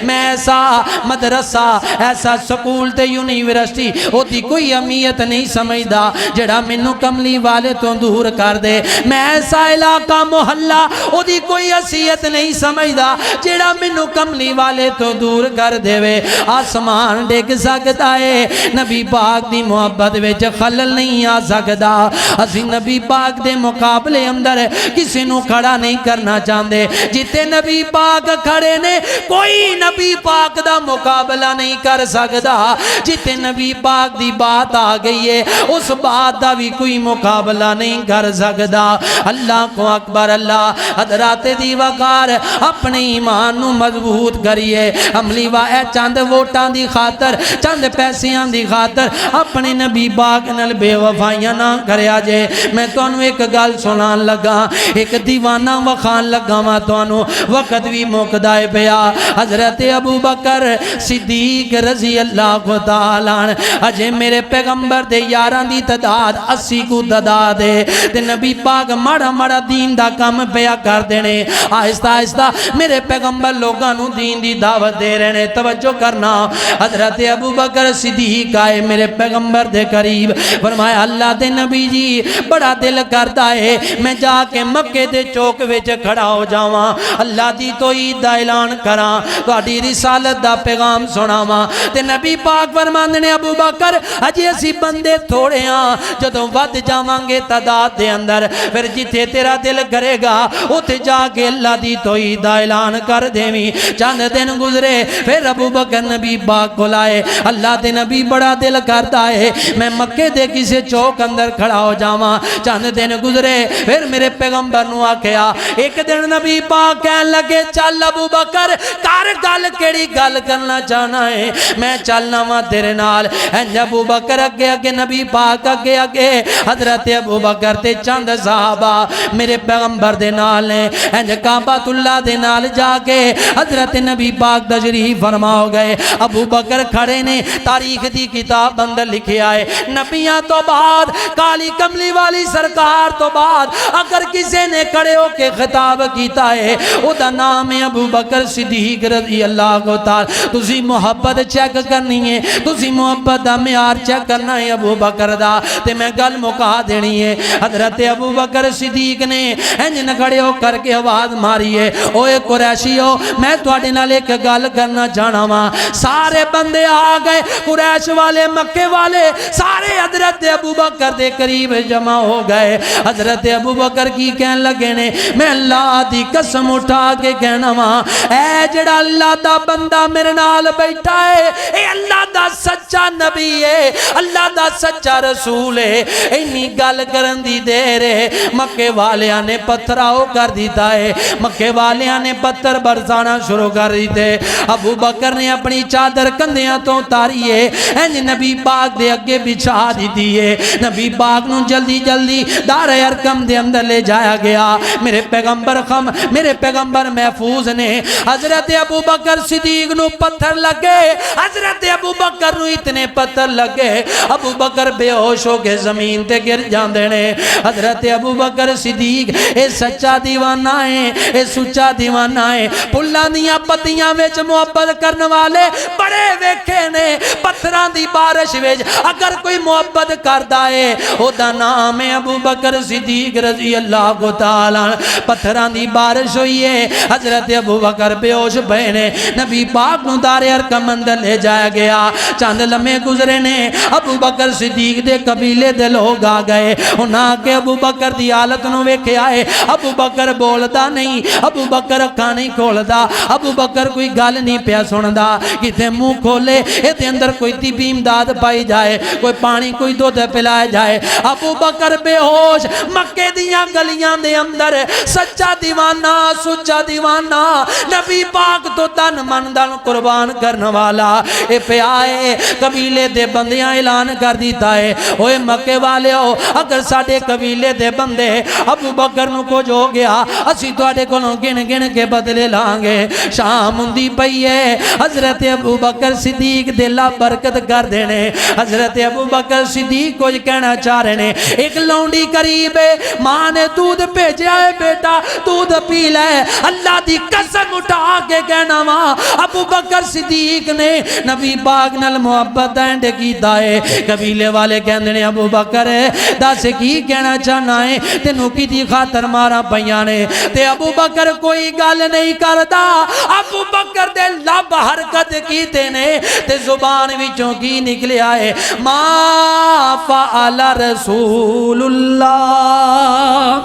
میں ایسا مدرسہ ایسا سکول تے یونیورسٹی ہوتی کوئی اہمیت نہیں سمجھدا جڑا مینوں کملی والے تو دور کر دے میں ایسا علاقہ محلہ ہوتی کوئی حیثیت نہیں سمجھدا جڑا مینوں کملی والے تو دور کر دے آسمان ڈگ سکتا ہے نبی پاک دی محبت وچ خلل نہیں آ سکدا اسی نبی پاک دے مقابلے اندر کسی نو کھڑا نہیں کرنا چاہندے جتے نبی پاک کھڑے نے کوئی نبی پاک دا مقابلہ نہیں کر سکدا جتے نبی پاک دی بات آ گئی ہے اس بات دا بھی کوئی مقابلہ نہیں کر سکدا اللہ کو اکبر اللہ حضرات دی وقار اپنے ایمان نو مضبوط کریے عملی واہ چند ووٹاں دی خاطر چند پیسیاں دی خاطر اپنے نبی پاک نال بے وفائیاں نہ کریا جے میں تانوں ایک گل سنان لگا ایک دیوانہ وخان لگا وا تانوں وقت بھی مکدا ہے پیا حضرت ابو بکر صدیق رضی اللہ تعالیٰ اجے میرے پیغمبر دے یاراں دی تعداد 80 کو تعداد ہے تے نبی پاک ماڑا ماڑا دین دا کم پیا کر دینے آہستہ آہستہ میرے پیغمبر لوگاں نو دین دی دعوت دے رہے نے توجہ کرنا حضرت ابو بکر صدیق آئے میرے پیغمبر دے قریب فرمایا اللہ دے نبی جی بڑا دل کردا ہے میں جا کے مکے دے چوک وچ کھڑا ہو جاواں اللہ دی توحید دا اعلان کراں تہاڈی رسالت دا پیغام سناواں تے نبی پاک فرماندے نے ابو بکر اجے اسی بندے تھوڑے ہاں جدوں ود جاواں گے تعداد دے اندر پھر جتھے تیرا دل کرے گا اوتھے جا کے اللہ دی توحید دا اعلان کر دیویں چند دن گزرے پھر ابو بکر نبی پاک کو لائے اللہ دے نبی بڑا دل کرتا ہے میں مکے دے کسے چوک اندر کھڑا ہو جاواں چند دن گزرے پھر میرے پیغمبر نو آکھیا ایک دن نبی پاک کہن لگے چل ابو بکر کر گل کیڑی گل کرنا چاہنا ہے میں چلنا وا تیرے نال انج ابو بکر اگے اگے نبی پاک اگے اگے حضرت ابو بکر تے چند صحابہ میرے پیغمبر دے نال نے انج کعبۃ اللہ دے نال جا کے حضرت نبی پاک تشریف فرما ہو گئے ابو بکر کھڑے نے تاریخ دی کتاب اندر لکھیا ہے نبیاں تو بعد کالی کملی والی سرکار تو بعد اگر کسی نے کھڑے ہو کے خطاب کیتا ہے او دا نام ہے ابو بکر صدیق رضی اللہ تعالی تسی محبت چیک کرنی ہے تسی محبت دا معیار چیک کرنا ہے ابو بکر دا تے میں گل مکا دینی ہے حضرت ابو بکر صدیق نے انج نہ کھڑے ہو کر کے آواز ماری ہے اوے قریشیو میں تواڈے نال ایک گل کرنا چاہنا وا سارے بندے آ گئے قریش والے مکے والے سارے حضرت ابو بکر دے قریب جمع ہو گئے حضرت ابو بکر کی کہن لگے نے میں اللہ دی قسم اٹھا کے کہنا وا اے جڑا اللہ دا بندہ میرے نال بیٹھا ہے اے اللہ دا سچا نبی ہے اللہ دا سچا رسول ہے اینی گل کرن دی دیر ہے مکے والیاں نے پتھراؤ کر دیتا ہے مکے والیاں نے پتھر برسانا شروع کر دیتے ابو بکر نے اپنی چادر کندیاں تو اتاری ہے انج نبی پاک دے اگے بچھا دی دیئے نبی پاک نو جلدی جلدی دار ارقم دے اندر لے جایا گیا میرے پیغمبر محفوظ نے حضرت ابو بکر صدیق نو پتھر لگے حضرت ابو بکر نو اتنے پتھر لگے ابو بکر بے ہوش ہو کے زمین تے گر جاندے نے حضرت ابو بکر صدیق اے سچا دیوانہ ہے اے سچا دیوانہ ہے پھلاں دیاں پتیاں وچ محبت کرن والے بڑے ویکھے نے پتھراں دی بارش وچ اگر کوئی محبت کردا ہے او دا نام ہے ابو بکر صدیق رضی اللہ تعالی پتھراں دی بارش ہوئی ہے حضرت ابو بکر بے ہوش پئے نے نبی پاک نو دار ارقم اندر لے جایا گیا چند لمحے گزرے نے ابو بکر صدیق دے قبیلے دے لوگ آ گئے انہاں کے ابو بکر دی حالت نو ویکھیا ہے ابو بکر بولدا نہیں ابو بکر اکھاں نہیں کھولدا ابو بکر کوئی گل نہیں پیا سندا کتے منہ کھولے اے اندر کوئی طبی امداد پائی جائے کوئی پانی کوئی دودھ پلائے جائے ابو بکر بے ہوش مکے دیاں گلیاں دے اندر سچا دیوانہ نبی پاک تو تن من دن قربان کرنے والا اے پہ آئے قبیلے دے بندیاں اعلان کر دیتا ہے اوے مکے والے ہو اگر ساڑے قبیلے دے بندے ابو بکر نو کو جو گیا اسی توڑے کو گن کے بدلے لانگے شام اندی پئیے حضرت ابو بکر صدیق دلہ برکت کر دینے حضرت ابو بکر صدیق کو کہنا چاہ رہے نے ایک لونڈی قریب ہے ماں نے دودھ بھیجا ہے بیٹا دودھ پی لے اللہ دی قسم اٹھا کے کہنا ماں ابو بکر صدیق نے نبی پاک نال محبت اینڈ کی دائے قبیلے والے کہندے نے ابو بکر دس کی کہنا چاہنا ہے تینوں کی دی خاطر مارا پیانے تے ابو بکر کوئی گل نہیں کردا ابو بکر دے لب حرکت کیتے نے تے زبان وچوں کی نکلے آئے ما فعل رسول اللہ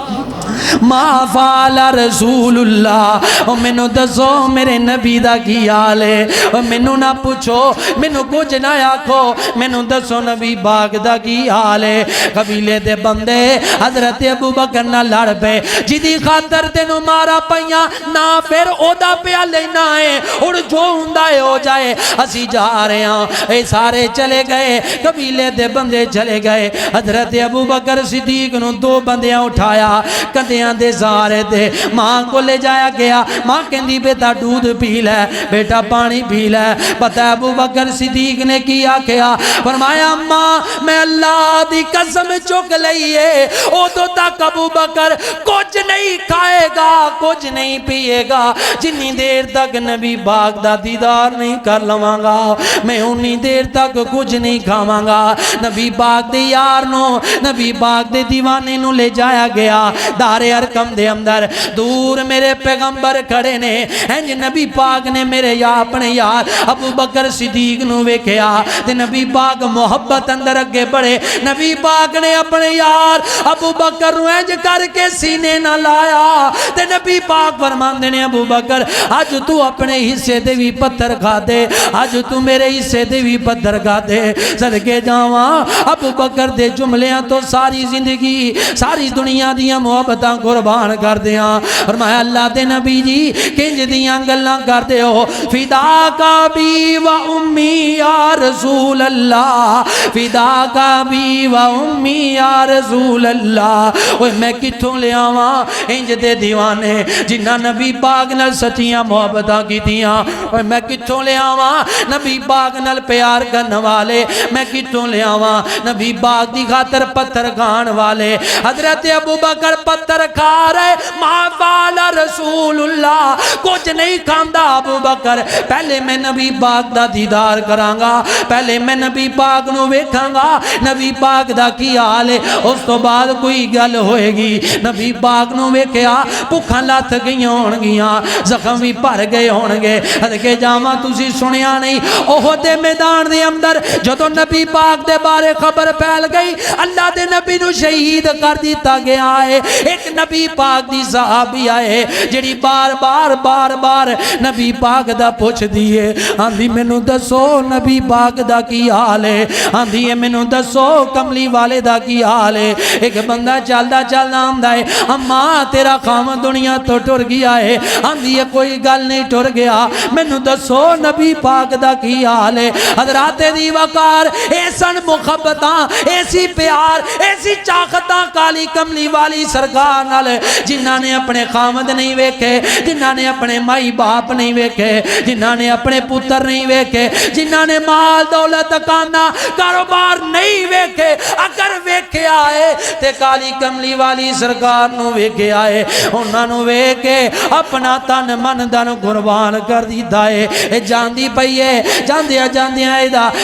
ما فعل رسول اللہ او مینوں دسو میرے نبی دا کی حال ہے او مینوں نہ پوچھو مینوں کچھ نہ آکھو مینوں دسو نبی پاک دا کی حال ہے قبیلے دے بندے حضرت ابو بکر نہ لڑ پے جدی خاطر تینوں مارا پیاں نہ پھر او دا پیا لینا ہے اور جو ہوندا ہے ہو جائے اسی جا رہے ہاں اے سارے چلے گئے قبیلے دے بندے چلے گئے حضرت ابو بکر صدیق نو دو بندیاں اٹھایا کندیاں دے زارے دے ماں کو لے جایا گیا ماں کہندی بیٹا دودھ پی لے بیٹا پانی پی لے پتہ ابو بکر صدیق نے کیا کیا فرمایا ماں میں اللہ دی قسم چک لئیے او تو تک ابو بکر کچھ نہیں کھائے گا کچھ نہیں پیے گا جنی دیر تک نبی پاک دا دیدار نہیں کر لواں گا میں انی دیر تک کچھ نہیں کھاواں گا نبی پاک دے یار نو نبی پاک دے دیوانے نو لے جایا گیا دار ارقم دے اندر دور میرے پیغمبر کھڑے نے انج نبی پاک نے میرے یا اپنے یار ابو بکر صدیق نو ویکھیا تے نبی پاک محبت اندر اگے بڑھے نبی پاک نے اپنے یار ابو بکر نو انج کر کے سینے نہ لایا تے نبی پاک فرماندے نے ابو بکر اج تو اپنے حصے دے بھی پتھر کھا دے اج تو میرے حصے دے بھی پتھر کھا دے صدقے جاواں ابو بکر دے جملیاں تو ساری زندگی ساری دنیا دیاں محبتاں قربان کر دیاں فرمایا اللہ دے نبی جی کنج دیاں گلاں کر دے ہو فدا کا بی و امی یا رسول اللہ فدا کا بی و امی یا رسول اللہ اوہ میں کتھوں لے آواں انج دے دیوانے جنہ نبی پاک نال سچیاں محبتاں کی دیاں اوہ میں کتھوں لے آواں نبی پاک نال پیار کرن والے میں کتھوں لے آواں نبی پاک دی خاطر پتھر کھان والے حضرت ابو بکر پتھر کھا رہے ما فعل رسول اللہ کچھ نہیں کھاندا ابو بکر پہلے میں نبی پاک دا دیدار کرانگا پہلے میں نبی پاک نو ویکھاں گا نبی پاک دا کی حال ہے اس تو بعد کوئی گل ہوئے گی نبی پاک نو ویکھیا بھکھاں لتھ گئیاں ہون گیاں زخم بھی بھر گئے ہون گے صدقے جاواں تسی سنیا نہیں احد دے میدان دے اندر جدوں نبی پاک دے بارے خبر پھیل گئی اللہ دے نبی نو شہید کر دیتا گیا ہے ایک نبی پاک دی صحابی آئے جڑی بار بار نبی پاک دا پوچھ دیئے آندھی مینوں دسو نبی پاک دا کی حال ہے آندھی مینوں دسو کملی والے دا کی حال ہے ایک بندہ چلدا آندا ہے اماں تیرا خام دنیا تو ٹر گیا ہے آندھی کوئی گل نہیں ٹر گیا مینوں دسو نبی پاک دا کی حال ہے؟ حضرات دی وقار ایسن محبتاں، ایسی پیار، ایسی چاقتاں کالی کملی والی سرکار نال جنہاں نے اپنے خامد نہیں ویکھے، جنہاں نے اپنے مائی باپ نہیں ویکھے، جنہاں نے اپنے پتر نہیں ویکھے، جنہاں نے مال دولت کانا کاروبار نہیں ویکھے، اگر ویکھے آئے تے کالی کملی والی سرکار نو ویکھے آئے، انہاں نو ویکھے اپنا تن من دن قربان کر دیتا ہے۔ جاندی پئیے جاندیا جاندیا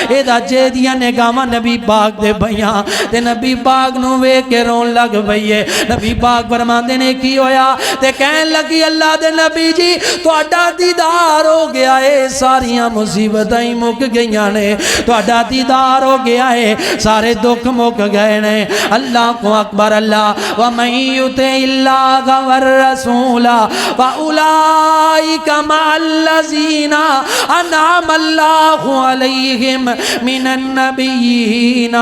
ایدہ جیدیاں نگاواں نبی پاک دے بھیاں تے نبی پاک نو ویکھے رون لگ پئیے۔ نبی پاک فرماندے نے کی ہویا تے کہن لگی اللہ دے نبی جی تہاڈا دیدار ہو گیا ہے، ساریاں مصیبتاں ہی مک گئیاں نے، تہاڈا دیدار ہو گیا ہے، سارے دکھ مک گئے نے۔ اللہ کو اکبر اللہ وَمَن يُطِعِ اللَّهَ وَالرَّسُولَ فَأُولَئِكَ مَعَ الَّذِينَ أَنْعَمَ اللَّهُ عَلَيْهِمْ مِنَ النَّبِيِّينَ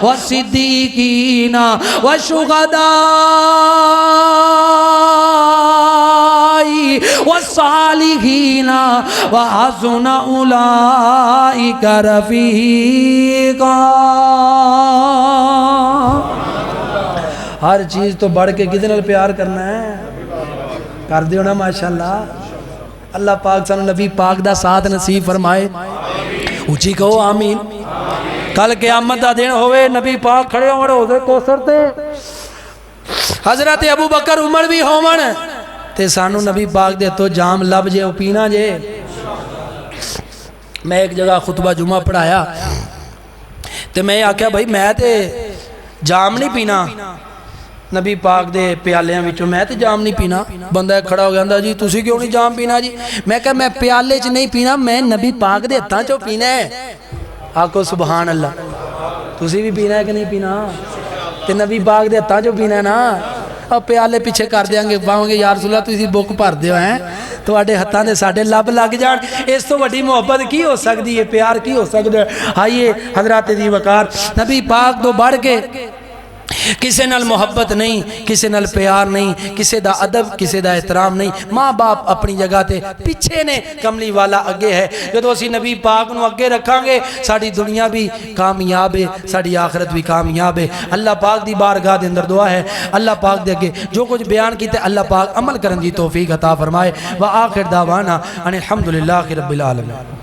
وَالصِّدِّيقِينَ وَالشُّهَدَاءِ وَالصَّالِحِينَ وَحَسُنَ أُولَئِكَ رَفِيقًا۔ ہر چیز تو بڑھ کے کدے نال پیار کرنا ہے؟ کر دیو نا ماشاءاللہ۔ اللہ پاک سانو نبی پاک دا ساتھ نصیب فرمائے، اونچی کہو آمین۔ کل قیامت دا دن ہوئے نبی پاک کھڑے ہوں حوض کوثر تے، حضرت ابو بکر عمر بھی ہون تے سانو نبی پاک دے تو جام لب جے او پینا جے۔ میں ایک جگہ خطبہ جمعہ پڑھایا تے میں آکھیا بھائی میں تے جام نہیں پینا نبی پاک دے پیالیاں وچوں، میں تے جام نہیں پینا۔ بندہ کھڑا ہو گیا جی تسی کیوں نہیں جام پینا جی؟ میں کہا میں پیالے چ نہیں پینا، میں نبی پاک دے ہتھاں چوں پینا ہے۔ آکھو سبحان اللہ۔ تسی بھی پینا ہے کہ نہیں پینا؟ تے نبی پاک دے ہتھاں چوں پینا ہے نا۔ اور پیالے پیچھے کر دیاں گے، پاؤں گے یا رسول اللہ تسی بک بھر دیو ہیں تو اڈے ہتھاں دے ساڈے لب لگ جان۔ اس تو بڑی محبت کی ہو سکتی ہے، پیار کی ہو سکتا ہے؟ آئیے حضرات دی وقار نبی پاک تو بڑھ کے کسے نال محبت نہیں، کسے نال پیار نہیں، کسے دا ادب، کسے دا احترام نہیں۔ ماں باپ اپنی جگہ تے پیچھے نے، کملی والا اگے ہے۔ جدو اسی نبی پاک نو اگے رکھاں گے ساڑی دنیا بھی کامیاب ہے، ساڑی آخرت بھی کامیاب ہے۔ اللہ پاک دی بارگاہ دے اندر دعا ہے اللہ پاک دے اگے جو کچھ بیان کیتے اللہ پاک عمل کرن دی توفیق عطا فرمائے۔ وآخر دعوانا ان الحمدللہ رب العالمین۔